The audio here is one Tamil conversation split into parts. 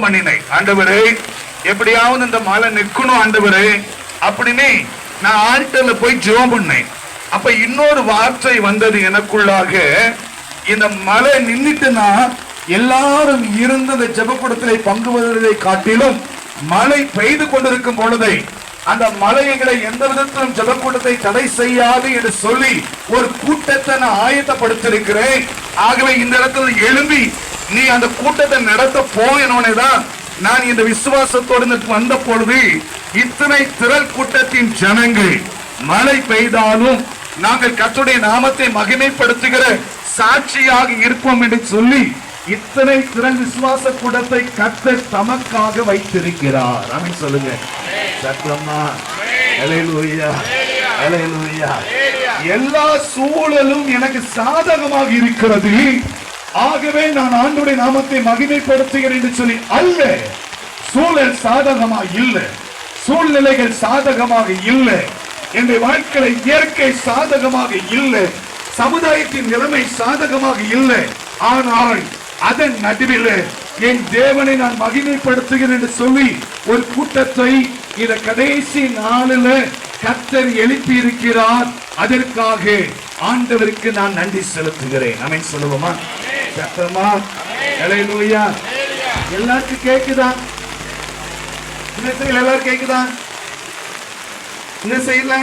பண்ணினேன். ஆண்டவரே, எப்படியாவது இந்த மழை நிக்கணும் ஆண்டவரே அப்படின்னு நான் ஆல்டர்ல போய் ஜெபம் பண்ணேன். அப்ப இன்னொரு வார்த்தை வந்தது எனக்குள்ளாக, இந்த மழை நின்னுட்டுனா எல்லாரும் இருந்த அந்த ஜெபக்கூடத்திலே பங்கு வருவதை காட்டிலும் மழை பெய்து கொண்டிருக்கும் பொழுதை அந்த மலைகளை எந்த விதத்திலும் ஜெபக்கூட்டத்தை தடை செய்யாது என்று சொல்லி ஒரு கூட்டத்தை நான் ஆயத்தப்படுத்திருக்கிறேன். ஆகவே இந்த இடத்துல எழும்பி நீ அந்த கூட்டத்தை நடத்த போயினோனேதான் நான் இந்த விசுவாசத்தோடு வந்த பொழுது இத்தனை திரள் கூட்டத்தின் ஜனங்கள் மழை பெய்தாலும் நாங்கள் கர்த்தருடைய நாமத்தை மகிமைப்படுத்துகிற சாட்சியாக இருப்போம் என்று சொல்லி இத்தனை திரள் விசுவாச கூட்டத்தை கர்த்தர் தமக்காக வைத்திருக்கிறார். ஆமென் சொல்லுங்க. சத்தமா ஹல்லேலூயா, ஹல்லேலூயா. எல்லா சூழலும் எனக்கு சாதகமாக இருக்கிறது, ஆகவே நான் ஆண்டவருடைய நாமத்தை மகிமைப்படுத்துகிறேன் என்று சொல்லி அல்ல. சூழல் சாதகமாக இல்லை, சூழ்நிலைகள் சாதகமாக இல்லை, என்னுடைய வாழ்க்கையில இயற்கை சாதகமாக இல்லை, சமுதாயத்தின் நிலைமை சாதகமாக இல்லை. ஆனால் அதன் நடுவில் என் தேவனை நான் மகிமைப்படுத்துகிறேன் என்று சொல்லி ஒரு கூட்டத்தை இந்த கடைசி நாளில் கர்த்தர் எழுப்பி இருக்கிறார். அதற்காக ஆண்டவருக்கு நான் நன்றி செலுத்துகிறேன். ஆமென் சொல்லுவோமா? சத்தமா ஹல்லேலூயா. எல்லாருக்கும் கேக்குதா? இந்த சைடுல எல்லாரும் கேக்குதா? இந்த சைடுல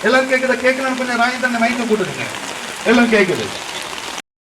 எல்லாரும் கேக்குதா? கேட்கலாம். கொஞ்சம் ராஜேந்திரன் மைக்க போட்டுருங்க. எல்லாம் கேக்குது.